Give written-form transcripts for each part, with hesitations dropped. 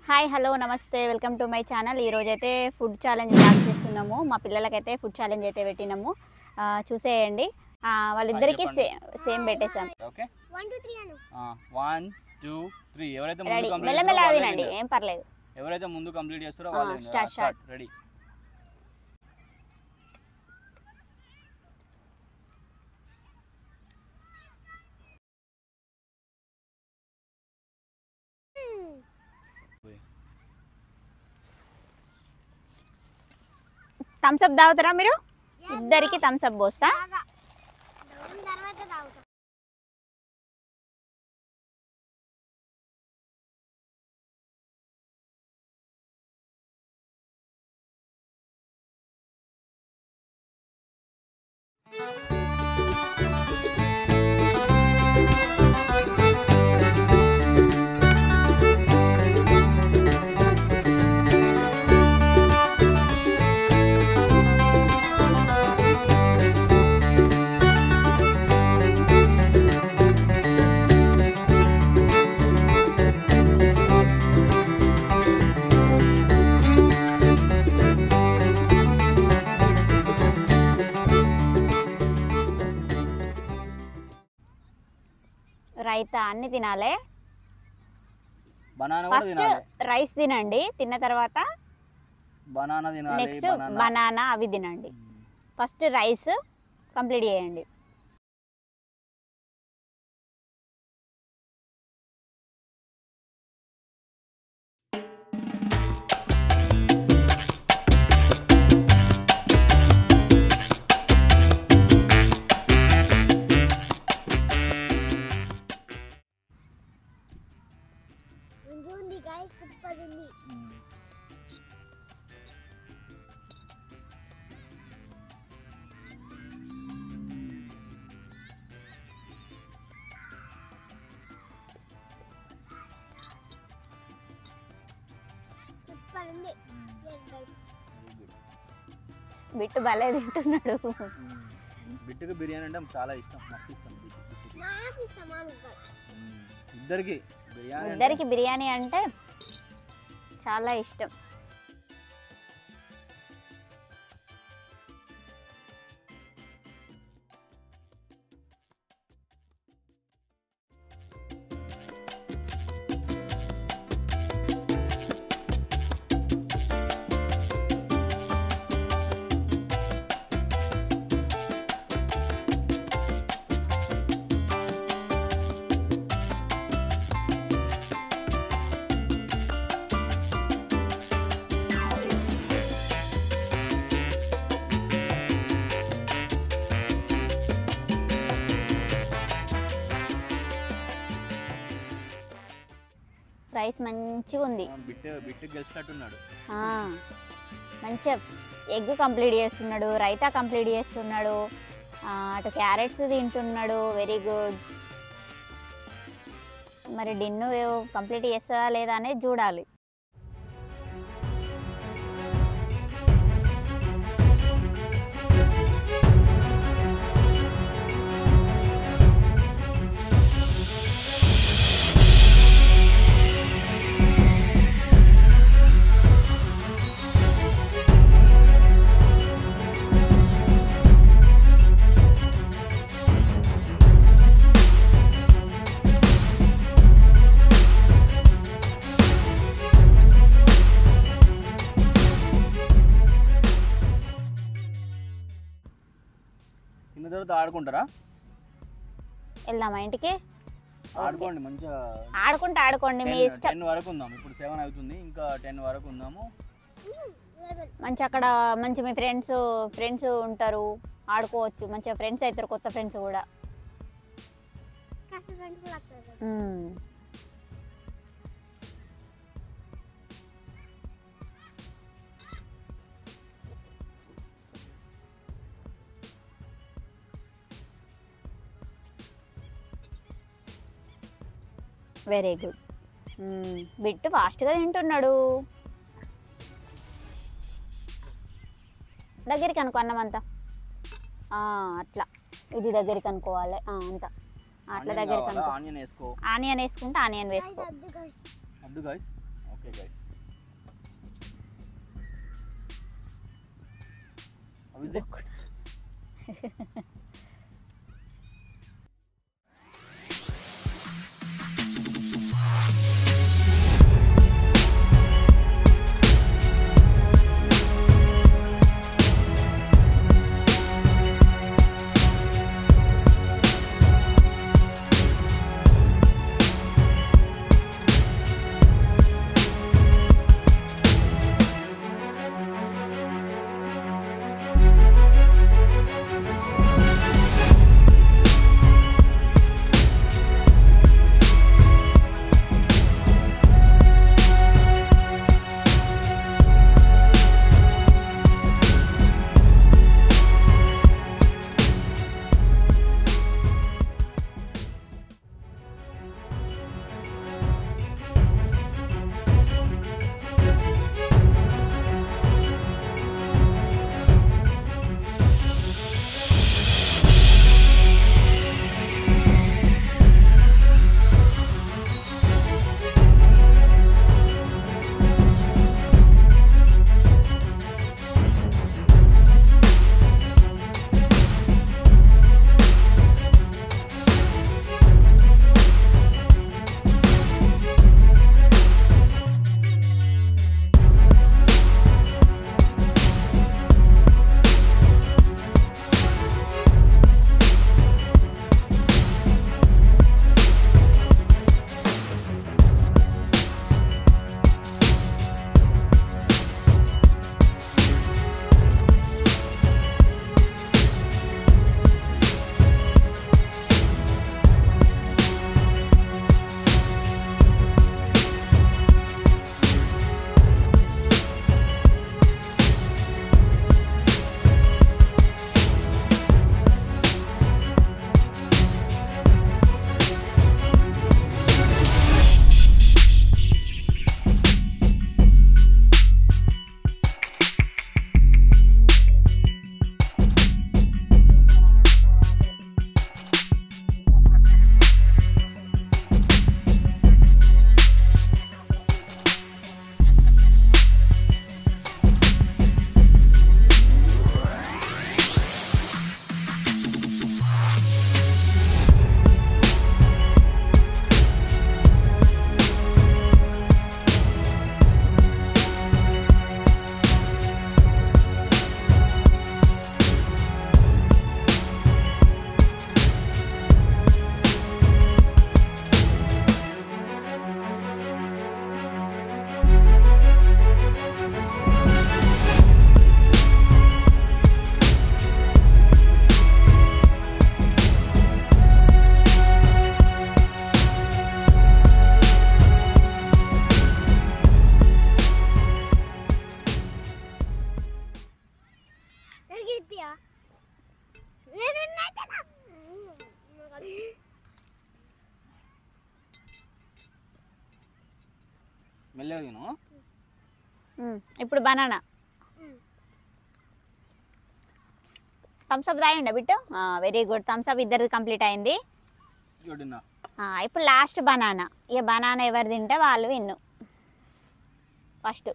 Hi hello నమస్తే welcome to my channel. ఈరోజైతే food challenge start చేస్తున్నాము. మా పిల్లలకైతే ఫుడ్ ఛాలెంజ్ అయితే పెట్టినాము, చూసేయండి. వాళ్ళిద్దరికి సేమ్ పెట్టేసాం. ఓకే 1 2 3 అను 1 2 3 ఎవరైతే ముందు కంప్లీట్ మెల్లమెల్ల వినండి, ఏం పర్లేదు. ఎవరైతే ముందు కంప్లీట్ చేస్తారో వాళ్ళు స్టార్ట్. రెడీ. థమ్స్ అప్ తాగుతారా మీరు? ఇద్దరికి థమ్స్ అప్ పోస్తా. రైతా అన్ని తినాలి. ఫస్ట్ రైస్ తినండి, తిన్న తర్వాత నెక్స్ట్ బనానా అవి తినండి. ఫస్ట్ రైస్ కంప్లీట్ చేయండి. సూపర్ ఉంది. బిట్టు భలే తింటున్నాడు. బిట్టుకు బిర్యానీ అంటే చాలా ఇష్టం, మస్తు ఇష్టం. ఇద్దరికి బిర్యానీ అంటే చాలా ఇష్టం. రైస్ మంచిగా ఉంది. మంచిగా ఎగ్ కంప్లీట్ చేస్తున్నాడు, రైతా కంప్లీట్ చేస్తున్నాడు, అటు క్యారెట్స్ తింటున్నాడు. Very good. మరి డిన్ను కంప్లీట్ చేస్తుందా లేదా అనేది చూడాలి. తిన్న తర్వాత ఆడుకుంటారా? వెళ్దామా ఇంటికి? ఆడుకోండి, మంచిగా ఆడుకోండి మీ ఇష్టం. 10 వరకు ఉందాం. ఇప్పుడు 7 అవుతుంది, ఇంకా 10 వరకు ఉందాము. మంచి అక్కడ మంచి మీ ఫ్రెండ్స్ ఉంటారు, ఆడుకోవచ్చు. మంచిగా ఫ్రెండ్స్ అవుతారు, కొత్త ఫ్రెండ్స్ కూడా. Very good. బిట్టు ఫాస్ట్గా తింటున్నాడు. దగ్గరికి అనుకో అన్నమంతా, అట్లా ఇది దగ్గరికి అనుకోవాలి అంతా. అట్లా దగ్గరికి అనుకో. ఆనియన్ వేసుకుంటే ఆనియన్ వేసుకో. Okay guys, how is it? మెల్లగా తిను. ఇప్పుడు బనానా థమ్స్ అప్ తాగండి బిట్టు. వెరీ గుడ్, థమ్స్ అప్ ఇద్దరిది కంప్లీట్ అయింది. ఇప్పుడు లాస్ట్ బనానా. ఇక బనానా ఎవరు తింటే వాళ్ళు విన్ను. ఫస్ట్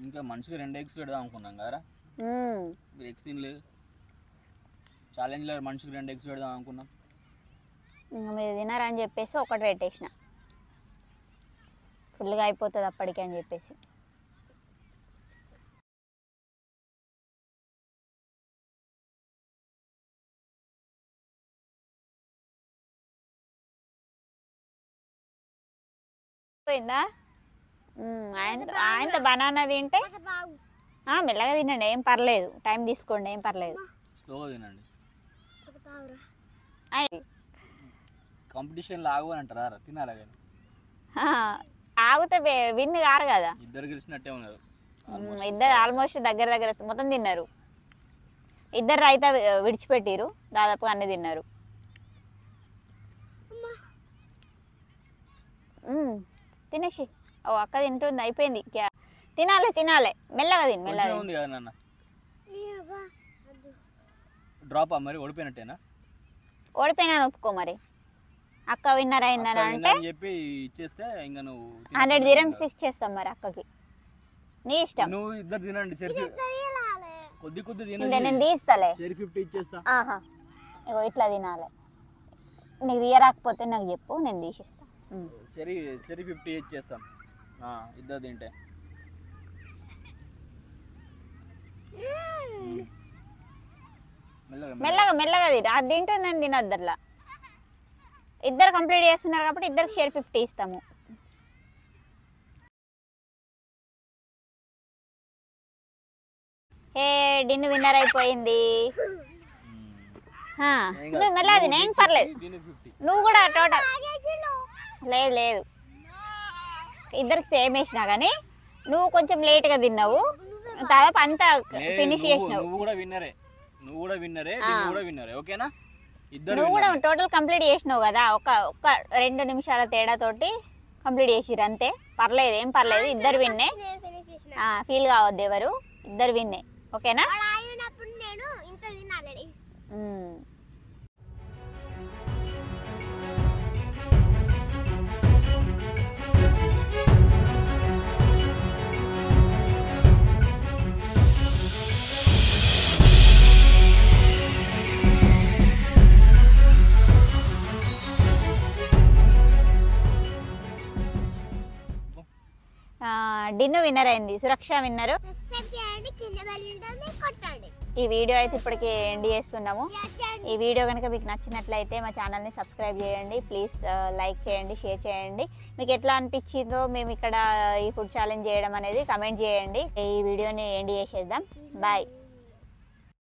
ఇంకా మనిషికి 2 ఎగ్స్ పెడదాం అనుకున్నాం కదా, మీరు ఎగ్స్ తినలేదు. ఛాలెంజ్లో మనిషికి 2 ఎగ్స్ పెడదాం అనుకున్నాం, ఇంకా మీరు తినారని చెప్పేసి ఒకటి పెట్టేసిన, ఫుల్గా అయిపోతుంది అప్పటికి అని చెప్పేసి. పోయిందా? ఆయనతో బనానా తింటే మెల్లగా తినండి, ఏం పర్లేదు, టైం తీసుకోండి, ఏం పర్లేదు. స్లోగా తినండి. కాంపిటీషన్ ఆగు అని అంటారా? తినాలా కానీ ఆగితే విన్ కారు కదా. ఇద్దరు గెలిచినట్టే ఉన్నారు. ఇద్దరు ఆల్మోస్ట్ దగ్గర దగ్గర మొత్తం తిన్నారు. ఇద్దరు రైతా విడిచిపెట్టిరు, దాదాపుగా అన్ని తిన్నారు. తినేసి ఓ అక్క తింటుంది, అయిపోయింది. తినాలి తినాలి, మెల్లగా తిని మెల్లగా ఉంది కదా నాన్న. డ్రాప్ మరి ఓడిపోయినట్టేనా? ఓడిపోయినా ఒప్పుకో మరి, అక్క విన్నర్ అయిందని అంటే చెప్పి ఇచ్చేస్తే ఇంకా నువ్వు 100 dirhams ఇచ్చేస్తాం మరి అక్కకి. నీ ఇష్టం. నువ్వు ఇద్దరు తినండి, కొద్ది తినండి. నేను తీస్తాలే, 50 ఇచ్చేస్తా. ఇగో ఇట్లా తినాలి. నీకు తీయరాకపోతే నాకు చెప్పు, నేను తీసిస్తా. చెరి 50 ఇచ్చేస్తాం ఇద్దరు తింటే. మెల్లగా మెల్లగా తిని అది తింటే నేను తినద్దర్లా. ఇద్దరు కంప్లీట్ చేస్తున్నారు కాబట్టి ఇద్దరికి షేర్ 50 ఇస్తాము. ఏ డిన్ను విన్నర్ అయిపోయింది. నువ్వు మెల్లగా తినే, ఏం పర్లేదు. నువ్వు కూడా టోటల్ లేదు ఇద్దరికి సేమ్ వేసినా కానీ నువ్వు కొంచెం లేట్గా తిన్నావు, దాదాపు అంతా ఫినిష్ చేసినావు. నువ్వు కూడా విన్నరే, ఓకేనా? నువ్వు కూడా టోటల్ కంప్లీట్ చేసినావు కదా, ఒక 2 నిమిషాల తేడాతోటి కంప్లీట్ చేసిర్రు అంతే. పర్లేదు, ఏం పర్లేదు, ఇద్దరు విన్నే. ఫీల్ కావద్దు ఎవరు, ఇద్దరు విన్నే, ఓకేనా? డిన్ను విన్నర్ అయింది, సురక్ష విన్నరు. ఈ వీడియో అయితే ఇప్పటికి ఎండ్ చేస్తున్నాము. ఈ వీడియో కనుక మీకు నచ్చినట్లయితే మా ఛానల్ని సబ్స్క్రైబ్ చేయండి, ప్లీజ్ లైక్ చేయండి, షేర్ చేయండి. మీకు ఎట్లా అనిపించిందో మేము ఇక్కడ ఈ ఫుడ్ ఛాలెంజ్ చేయడం అనేది కమెంట్ చేయండి. ఈ వీడియోని ఎండ్ చేసేద్దాం. బాయ్.